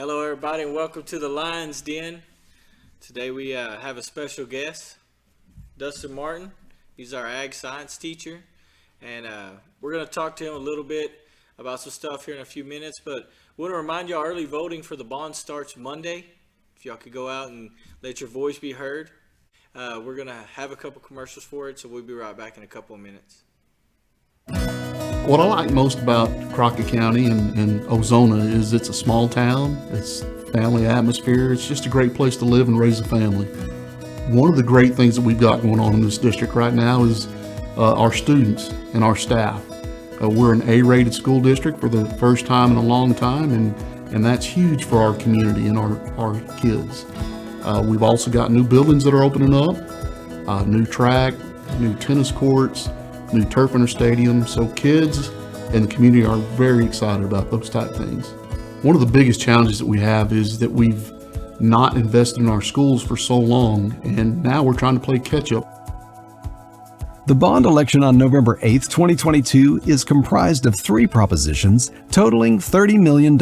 Hello, everybody, and welcome to the Lion's Den. Today we have a special guest, Dustin Martin. He's our ag science teacher, and we're going to talk to him a little bit about some stuff here in a few minutes. But we want to remind y'all, early voting for the bond starts Monday. If y'all could go out and let your voice be heard. We're going to have a couple commercials for it, so we'll be right back in a couple of minutes. What I like most about Crockett County and Ozona is it's a small town, it's family atmosphere, it's just a great place to live and raise a family. One of the great things that we've got going on in this district right now is our students and our staff. We're an A-rated school district for the first time in a long time, and that's huge for our community and our kids. We've also got new buildings that are opening up, new track, new tennis courts, new turf in our stadium, so kids and the community are very excited about those type things. One of the biggest challenges that we have is that we've not invested in our schools for so long, and now we're trying to play catch up. The bond election on November 8th, 2022 is comprised of 3 propositions totaling $30 million.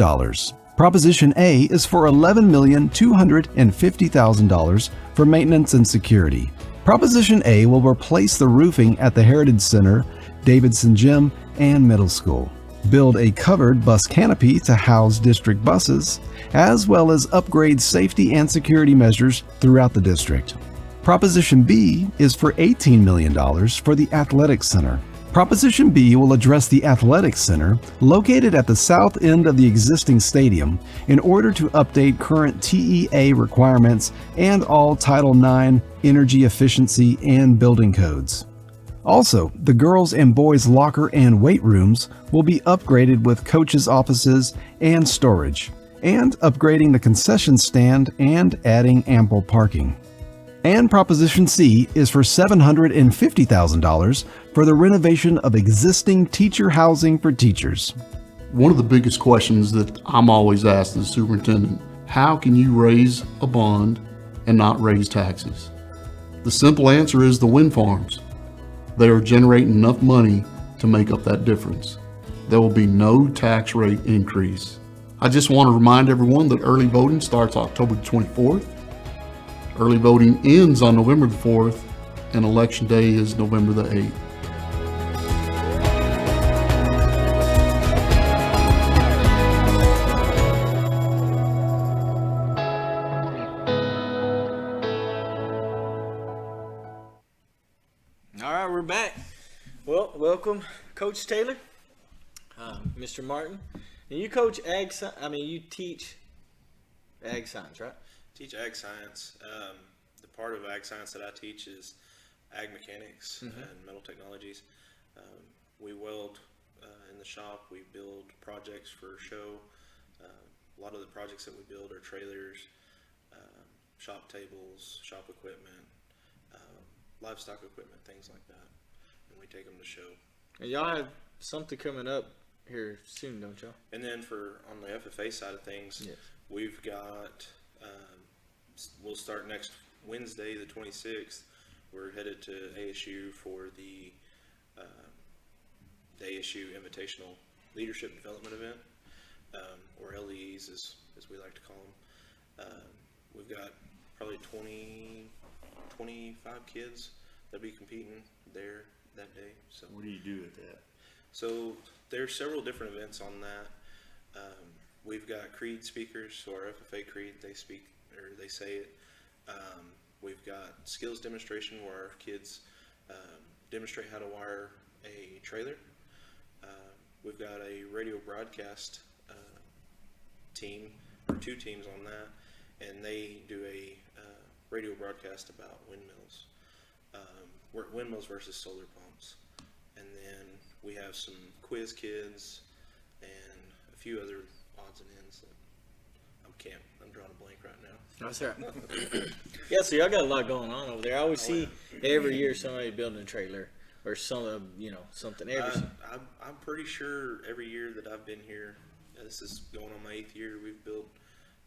Proposition A is for $11,250,000 for maintenance and security. Proposition A will replace the roofing at the Heritage Center, Davidson Gym, and Middle School, build a covered bus canopy to house district buses, as well as upgrade safety and security measures throughout the district. Proposition B is for $18 million for the Athletic Center. Proposition B will address the Athletic Center, located at the south end of the existing stadium, in order to update current TEA requirements and all Title IX energy efficiency and building codes. Also, the girls' and boys' locker and weight rooms will be upgraded with coaches' offices and storage, and upgrading the concession stand and adding ample parking. And Proposition C is for $750,000 for the renovation of existing teacher housing for teachers. One of the biggest questions that I'm always asked as a superintendent, how can you raise a bond and not raise taxes? The simple answer is the wind farms. They are generating enough money to make up that difference. There will be no tax rate increase. I just want to remind everyone that early voting starts October 24th. Early voting ends on November the 4th, and Election Day is November the 8th. All right, we're back. Well, welcome, Coach Taylor, Mr. Martin. And you coach you teach ag science, right? Teach ag science. The part of ag science that I teach is ag mechanics and metal technologies. We weld in the shop. We build projects for show. A lot of the projects that we build are trailers, shop tables, shop equipment, livestock equipment, things like that. And we take them to show. And y'all have something coming up here soon, don't y'all? And then on the FFA side of things, yes, we've got, we'll start next Wednesday, the 26th. We're headed to ASU for the ASU Invitational Leadership Development Event, or LDEs as we like to call them. We've got probably 25 kids that'll be competing there that day. So what do you do with that? So there's several different events on that. We've got creed speakers, so our FFA creed, they speak or they say it. We've got skills demonstration where our kids demonstrate how to wire a trailer. We've got a radio broadcast team, or 2 teams on that, and they do a radio broadcast about windmills. Windmills versus solar pumps. And then we have some quiz kids and a few other odds and ends that I'm drawing a blank right now. That's right. Yeah, so y'all got a lot going on over there. I always see every year somebody building a trailer or something. I'm pretty sure every year that I've been here, this is going on my 8th year, we've built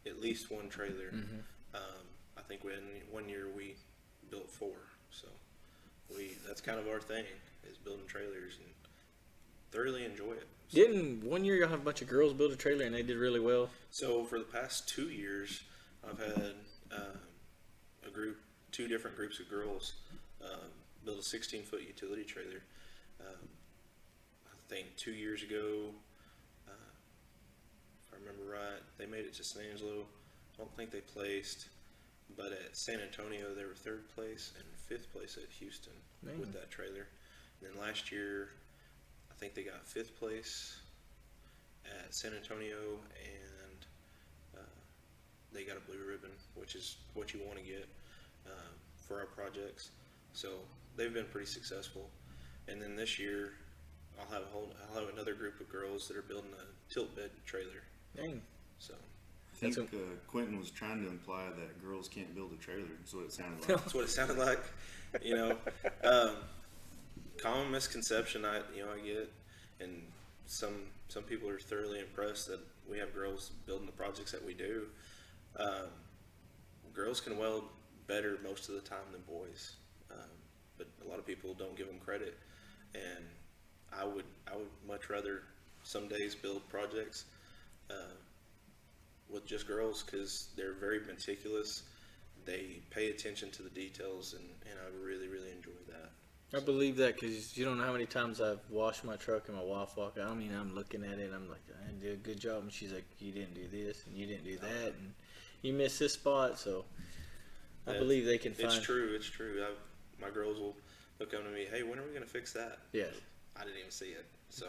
at least 1 trailer. I think one year we built 4. So that's kind of our thing, is building trailers, and thoroughly enjoy it. Didn't one year y'all have a bunch of girls build a trailer and they did really well? So for the past 2 years, I've had two different groups of girls build a 16-foot utility trailer. I think 2 years ago, if I remember right, they made it to San Angelo. I don't think they placed, but at San Antonio they were 3rd place and 5th place at Houston with that trailer. And then last year, I think they got 5th place at San Antonio, and they got a blue ribbon, which is what you want to get for our projects. So they've been pretty successful. And then this year, I'll have another group of girls that are building a tilt bed trailer. Dang. So I think Quentin was trying to imply that girls can't build a trailer. That's what it sounded like. that's what it sounded like. Common misconception I get, and some people are thoroughly impressed that we have girls building the projects that we do. Girls can weld better most of the time than boys, but a lot of people don't give them credit. And I would much rather some days build projects with just girls, because they're very meticulous. They pay attention to the details, and I really enjoy that. I believe that, because you don't know how many times I've washed my truck and my wife walk out. I mean, I'm looking at it and I'm like, I did a good job. And she's like, you didn't do this and you didn't do that. And you missed this spot. So I believe they can find. It's true. My girls will look up to me, hey, when are we going to fix that? Yeah. I didn't even see it. So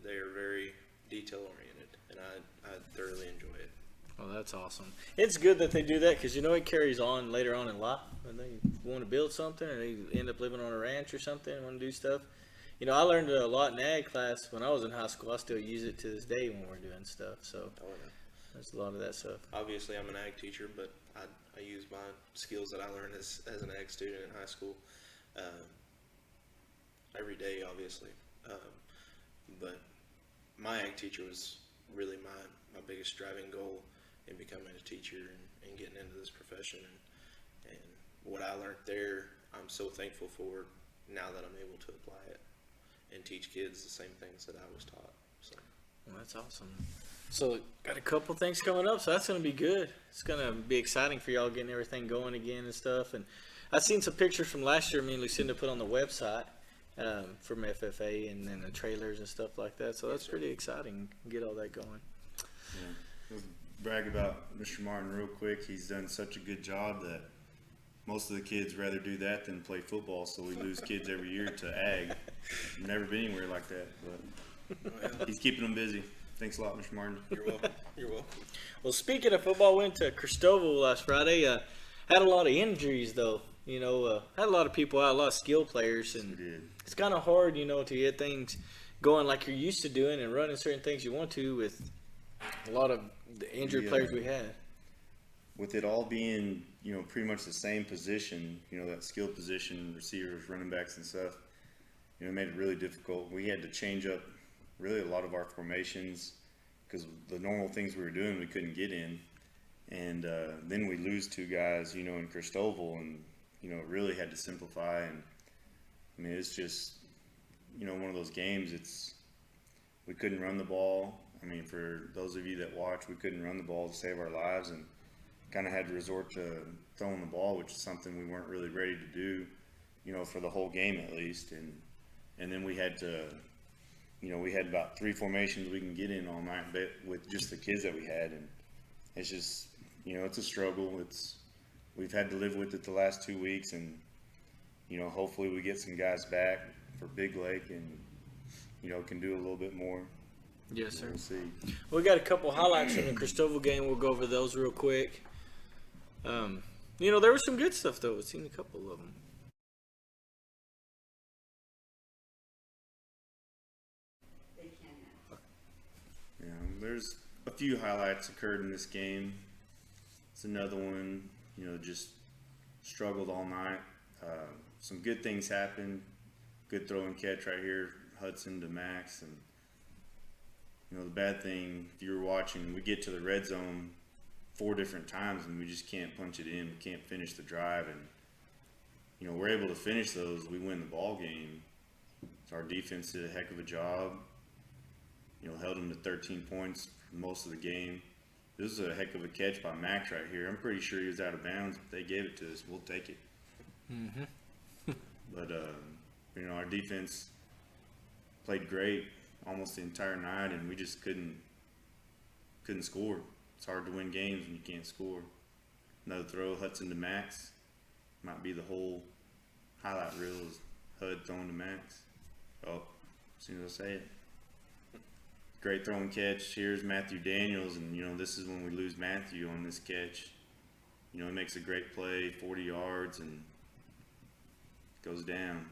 they are very detail oriented, and I thoroughly enjoy it. Well, that's awesome. It's good that they do that, because it carries on later on in life. When they want to build something, or they end up living on a ranch or something and want to do stuff. I learned a lot in ag class when I was in high school. I still use it to this day when we're doing stuff. So there's a lot of that stuff. Obviously, I'm an ag teacher, but I use my skills that I learned as an ag student in high school every day, obviously. But my ag teacher was really my biggest driving goal in becoming a teacher and getting into this profession. And what I learned there, I'm so thankful for now that I'm able to apply it and teach kids the same things that I was taught. So. Well, that's awesome. So got a couple things coming up, so that's going to be good. It's going to be exciting for y'all getting everything going again and stuff. And I've seen some pictures from last year me and Lucinda put on the website from FFA, and then the trailers and stuff like that. So that's pretty exciting. Get all that going. Yeah. Let's brag about Mr. Martin real quick. He's done such a good job that most of the kids rather do that than play football, so we lose kids every year to ag. Never been anywhere like that, but he's keeping them busy. Thanks a lot, Mr. Martin. You're welcome. You're welcome. Well, speaking of football, went to Cristobal last Friday. Had a lot of injuries, though. Had a lot of people out, a lot of skill players, and it's kind of hard, to get things going like you're used to doing and running certain things you want to with a lot of the injured players we had. With it all being, pretty much the same position, that skill position, receivers, running backs and stuff, it made it really difficult. We had to change up really a lot of our formations because the normal things we were doing we couldn't get in. And then we lose 2 guys, in Cristobal, and, really had to simplify. And, it's just, one of those games, we couldn't run the ball. For those of you that watch, we couldn't run the ball to save our lives, and kind of had to resort to throwing the ball, which is something we weren't really ready to do, for the whole game at least. And then we had to, we had about 3 formations we can get in all night with just the kids that we had, and it's just, it's a struggle. We've had to live with it the last 2 weeks, and hopefully we get some guys back for Big Lake and can do a little bit more. Yes, sir. We'll see. We got a couple highlights from the Cristobal game. We'll go over those real quick. There was some good stuff though. I've seen a couple of them. Yeah, there's a few highlights occurred in this game. It's another one, just struggled all night. Some good things happened. Good throw and catch right here, Hudson to Max. And the bad thing, if you were watching, we get to the red zone 4 different times and we just can't punch it in. We can't finish the drive, and we're able to finish those. We win the ball game. So our defense did a heck of a job. held them to 13 points for most of the game. This is a heck of a catch by Max right here. I'm pretty sure he was out of bounds, but they gave it to us. We'll take it. But, our defense played great almost the entire night, and we just couldn't score. It's hard to win games when you can't score. Another throw, Hudson to Max. Might be the whole highlight reel is Hud throwing to Max. Oh, as soon as I say it. Great throw and catch. Here's Matthew Daniels, and this is when we lose Matthew on this catch. He makes a great play, 40 yards, and goes down.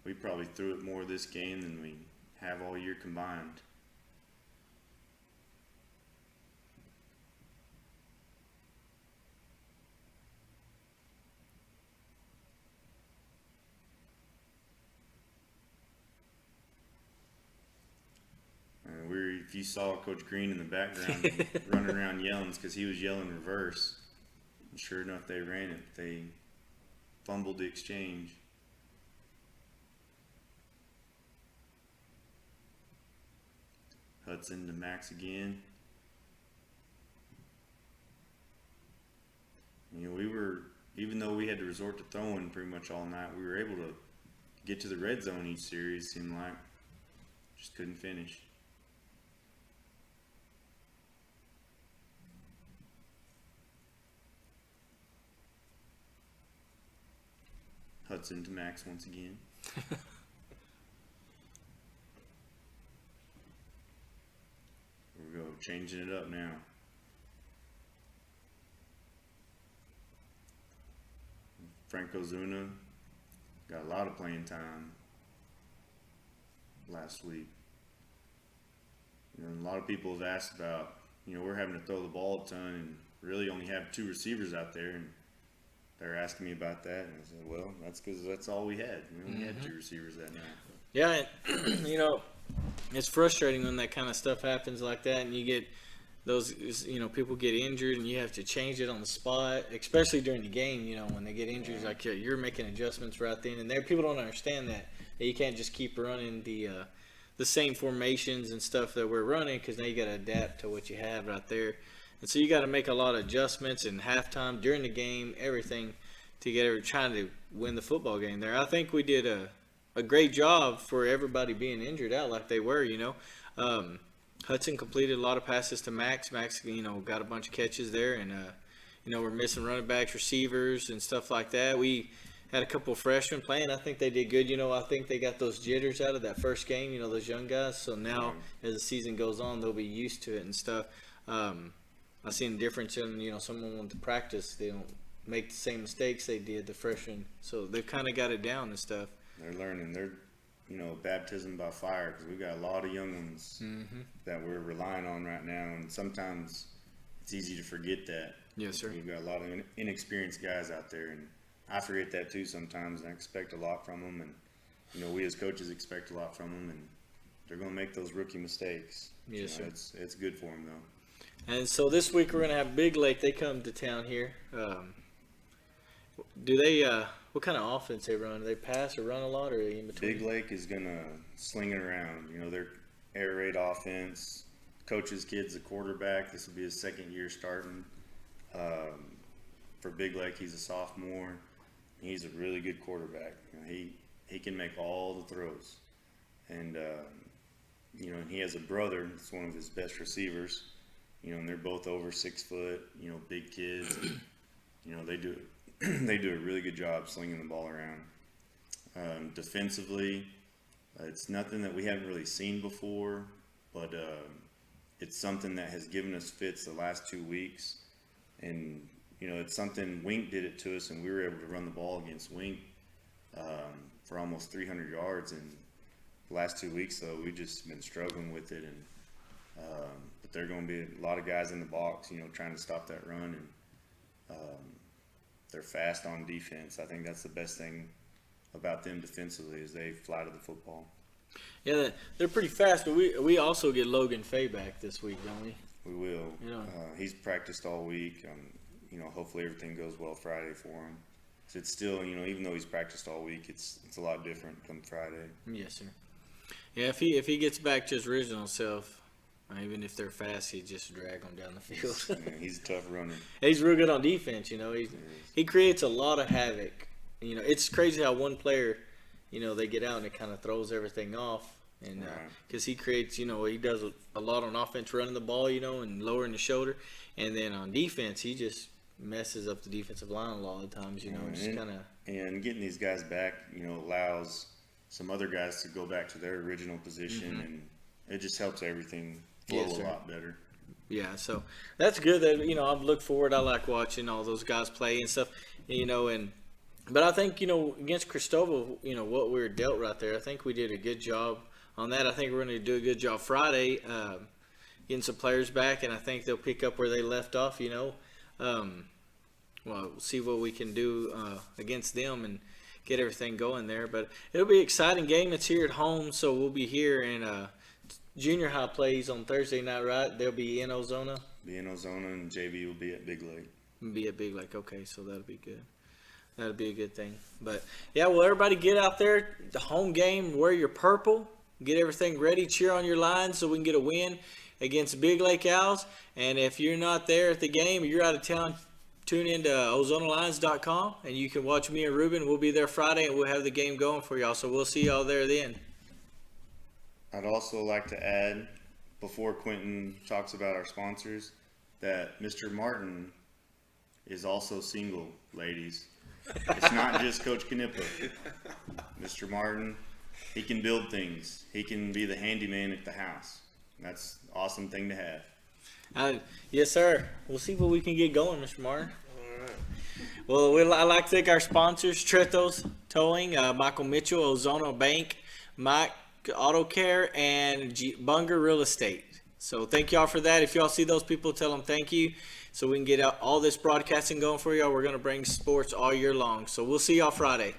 We probably threw it more this game than we have all year combined. If you saw Coach Green in the background running around yelling, it's because he was yelling reverse. And sure enough, they ran it. They fumbled the exchange. Hudson to Max again. Even though we had to resort to throwing pretty much all night, we were able to get to the red zone each series, seemed like. Just couldn't finish. Hudson to Max once again. Here we go, changing it up now. Franco Zuna got a lot of playing time last week. A lot of people have asked about, we're having to throw the ball a ton and really only have 2 receivers out there, and they're asking me about that, and I said, well, that's because that's all we had. We only had 2 receivers that night. Yeah, and, it's frustrating when that kind of stuff happens like that, and you get those, people get injured, and you have to change it on the spot, especially during the game, when they get injuries, like you're making adjustments right then and there. People don't understand that you can't just keep running the same formations and stuff that we're running, because now you got to adapt to what you have right there. And so you got to make a lot of adjustments in halftime, during the game, everything together, trying to win the football game there. I think we did a great job for everybody being injured out like they were, Hudson completed a lot of passes to Max. Max, got a bunch of catches there, and, we're missing running backs, receivers, and stuff like that. We had a couple of freshmen playing. I think they did good. I think they got those jitters out of that first game, those young guys. So now as the season goes on, they'll be used to it and stuff. I've seen a difference in, someone went to practice. They don't make the same mistakes they did, the freshmen. So they've kind of got it down and stuff. They're learning. They're, baptism by fire, because we've got a lot of young ones that we're relying on right now. And sometimes it's easy to forget that. Yes, sir. We've got a lot of inexperienced guys out there. And I forget that too sometimes, and I expect a lot from them. And, we as coaches expect a lot from them. And they're going to make those rookie mistakes. Yes, sir. It's good for them, though. And so this week we're going to have Big Lake. They come to town here. Do they, what kind of offense they run? Do they pass or run a lot, or are they in between? Big Lake is going to sling it around. Their air raid offense. Coach's kid's a quarterback. This will be his second year starting. For Big Lake, he's a sophomore. He's a really good quarterback. He can make all the throws. And, and he has a brother that's one of his best receivers. And they're both over 6 foot, big kids. And, they do a really good job slinging the ball around. Defensively, it's nothing that we haven't really seen before, but it's something that has given us fits the last 2 weeks. And, it's something Wink did it to us, and we were able to run the ball against Wink for almost 300 yards. And the last 2 weeks, though, we've just been struggling with it. And but there are going to be a lot of guys in the box, trying to stop that run. And they're fast on defense. I think that's the best thing about them defensively, is they fly to the football. Yeah, they're pretty fast, but we also get Logan Fay back this week, don't we? We will. He's practiced all week. Hopefully everything goes well Friday for him. So it's still, even though he's practiced all week, it's a lot different come Friday. Yes, sir. Yeah, if he gets back to his original self, even if they're fast, he just drag them down the field. Yeah, he's a tough runner. He's real good on defense. He creates a lot of havoc. It's crazy how one player, they get out and it kind of throws everything off. And because he creates, he does a lot on offense, running the ball, and lowering the shoulder, and then on defense, he just messes up the defensive line a lot of times, just kind of. And getting these guys back, allows some other guys to go back to their original position, and it just helps everything flow a lot better. Yeah, so that's good that, I've looked forward. I like watching all those guys play and stuff, but I think, against Cristobal, what we were dealt right there, I think we did a good job on that. I think we're going to do a good job Friday, getting some players back, and I think they'll pick up where they left off, we'll see what we can do against them and get everything going there. But it'll be an exciting game. It's here at home, so we'll be here. And junior high plays on Thursday night, right? They'll be in Ozona. Be in Ozona, and JV will be at Big Lake. Be at Big Lake. Okay, so that'll be good. That'll be a good thing. But, yeah, well, everybody get out there. The home game, wear your purple. Get everything ready. Cheer on your lines so we can get a win against Big Lake Owls. And if you're not there at the game or you're out of town, tune in to OzonaLions.com, and you can watch me and Ruben. We'll be there Friday, and we'll have the game going for y'all. So we'll see y'all there then. I'd also like to add, before Quentin talks about our sponsors, that Mr. Martin is also single, ladies. It's not just Coach Knippa. Mr. Martin, he can build things. He can be the handyman at the house. That's an awesome thing to have. Yes, sir. We'll see what we can get going, Mr. Martin. All right. Well, I'd like to thank our sponsors, Trethos Towing, Michael Mitchell, Ozona Bank, Mike Auto Care, and Bunger Real Estate. So thank y'all for that. If y'all see those people, tell them thank you so we can get all this broadcasting going for y'all. We're going to bring sports all year long. So we'll see y'all Friday.